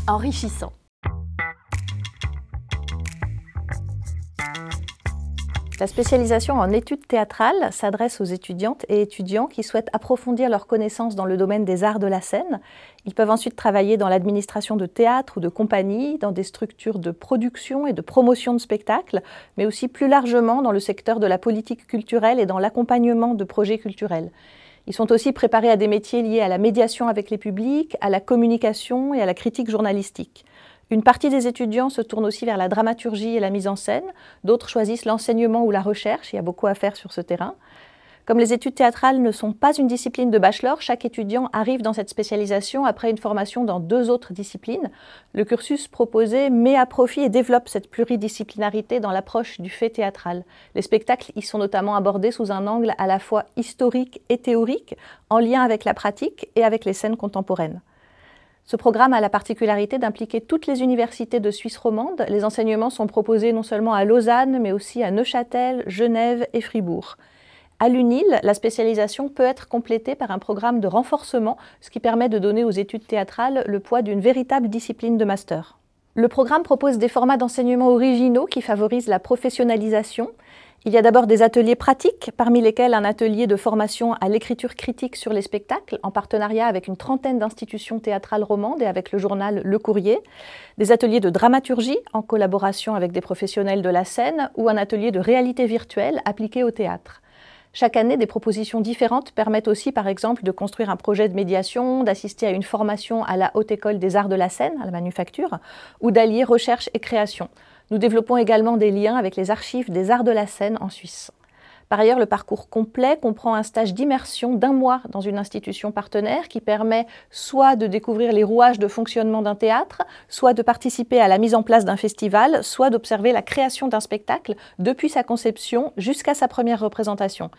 Enrichissant. La spécialisation en études théâtrales s'adresse aux étudiantes et étudiants qui souhaitent approfondir leurs connaissances dans le domaine des arts de la scène. Ils peuvent ensuite travailler dans l'administration de théâtre ou de compagnie, dans des structures de production et de promotion de spectacles, mais aussi plus largement dans le secteur de la politique culturelle et dans l'accompagnement de projets culturels. Ils sont aussi préparés à des métiers liés à la médiation avec les publics, à la communication et à la critique journalistique. Une partie des étudiants se tourne aussi vers la dramaturgie et la mise en scène, d'autres choisissent l'enseignement ou la recherche, il y a beaucoup à faire sur ce terrain. Comme les études théâtrales ne sont pas une discipline de bachelor, chaque étudiant arrive dans cette spécialisation après une formation dans 2 autres disciplines. Le cursus proposé met à profit et développe cette pluridisciplinarité dans l'approche du fait théâtral. Les spectacles y sont notamment abordés sous un angle à la fois historique et théorique, en lien avec la pratique et avec les scènes contemporaines. Ce programme a la particularité d'impliquer toutes les universités de Suisse romande. Les enseignements sont proposés non seulement à Lausanne, mais aussi à Neuchâtel, Genève et Fribourg. À l'UNIL, la spécialisation peut être complétée par un programme de renforcement, ce qui permet de donner aux études théâtrales le poids d'une véritable discipline de master. Le programme propose des formats d'enseignement originaux qui favorisent la professionnalisation. Il y a d'abord des ateliers pratiques, parmi lesquels un atelier de formation à l'écriture critique sur les spectacles, en partenariat avec une 30aine d'institutions théâtrales romandes et avec le journal Le Courrier, des ateliers de dramaturgie, en collaboration avec des professionnels de la scène, ou un atelier de réalité virtuelle appliqué au théâtre. Chaque année, des propositions différentes permettent aussi, par exemple, de construire un projet de médiation, d'assister à une formation à la Haute École des Arts de la Scène, à la Manufacture, ou d'allier recherche et création. Nous développons également des liens avec les archives des arts de la scène en Suisse. Par ailleurs, le parcours complet comprend un stage d'immersion d'1 mois dans une institution partenaire qui permet soit de découvrir les rouages de fonctionnement d'un théâtre, soit de participer à la mise en place d'un festival, soit d'observer la création d'un spectacle depuis sa conception jusqu'à sa première représentation.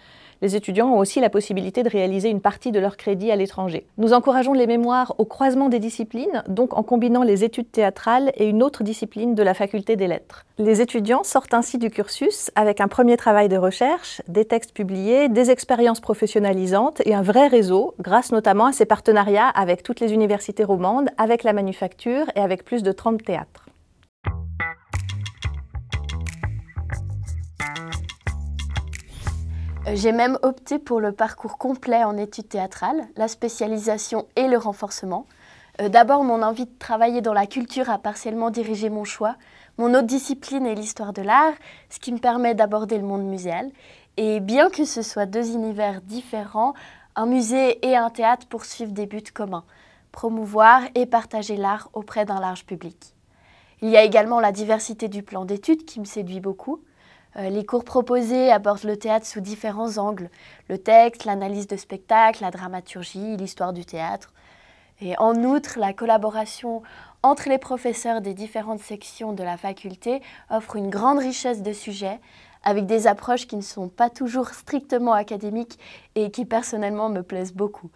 Les étudiants ont aussi la possibilité de réaliser une partie de leur crédit à l'étranger. Nous encourageons les mémoires au croisement des disciplines, donc en combinant les études théâtrales et une autre discipline de la faculté des lettres. Les étudiants sortent ainsi du cursus avec un premier travail de recherche, des textes publiés, des expériences professionnalisantes et un vrai réseau, grâce notamment à ces partenariats avec toutes les universités romandes, avec la Manufacture et avec plus de 30 théâtres. J'ai même opté pour le parcours complet en études théâtrales, la spécialisation et le renforcement. D'abord, mon envie de travailler dans la culture a partiellement dirigé mon choix. Mon autre discipline est l'histoire de l'art, ce qui me permet d'aborder le monde muséal. Et bien que ce soit 2 univers différents, un musée et un théâtre poursuivent des buts communs, promouvoir et partager l'art auprès d'un large public. Il y a également la diversité du plan d'études qui me séduit beaucoup. Les cours proposés abordent le théâtre sous différents angles, le texte, l'analyse de spectacle, la dramaturgie, l'histoire du théâtre. Et en outre, la collaboration entre les professeurs des différentes sections de la faculté offre une grande richesse de sujets, avec des approches qui ne sont pas toujours strictement académiques et qui personnellement me plaisent beaucoup.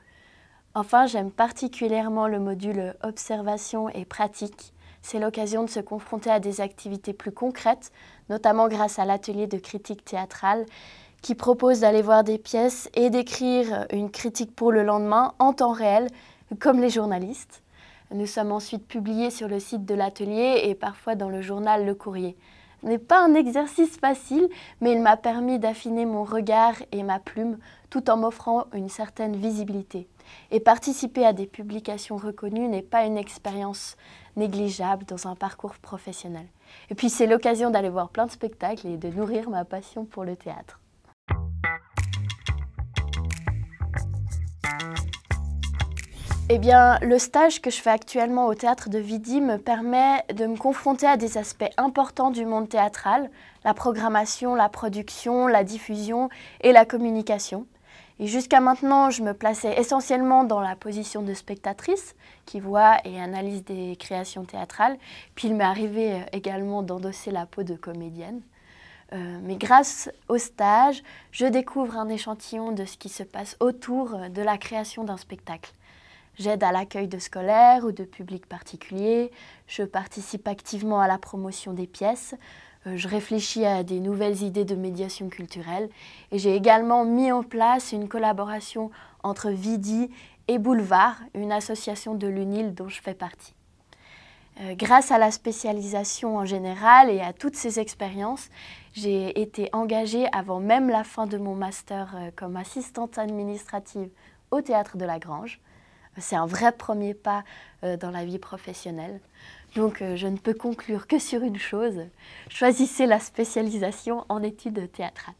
Enfin, j'aime particulièrement le module observation et pratique. C'est l'occasion de se confronter à des activités plus concrètes, notamment grâce à l'atelier de critique théâtrale qui propose d'aller voir des pièces et d'écrire une critique pour le lendemain en temps réel, comme les journalistes. Nous sommes ensuite publiés sur le site de l'atelier et parfois dans le journal Le Courrier. Ce n'est pas un exercice facile, mais il m'a permis d'affiner mon regard et ma plume tout en m'offrant une certaine visibilité. Et participer à des publications reconnues n'est pas une expérience négligeable dans un parcours professionnel. Et puis c'est l'occasion d'aller voir plein de spectacles et de nourrir ma passion pour le théâtre. Eh bien, le stage que je fais actuellement au Théâtre de Vidi me permet de me confronter à des aspects importants du monde théâtral, la programmation, la production, la diffusion et la communication. Et jusqu'à maintenant, je me plaçais essentiellement dans la position de spectatrice qui voit et analyse des créations théâtrales. Puis il m'est arrivé également d'endosser la peau de comédienne. Mais grâce au stage, je découvre un échantillon de ce qui se passe autour de la création d'un spectacle. J'aide à l'accueil de scolaires ou de publics particuliers, je participe activement à la promotion des pièces, je réfléchis à des nouvelles idées de médiation culturelle et j'ai également mis en place une collaboration entre Vidi et Boulevard, une association de l'UNIL dont je fais partie. Grâce à la spécialisation en général et à toutes ces expériences, j'ai été engagée avant même la fin de mon master comme assistante administrative au Théâtre de la Grange. C'est un vrai premier pas dans la vie professionnelle. Donc je ne peux conclure que sur une chose, choisissez la spécialisation en études théâtrales.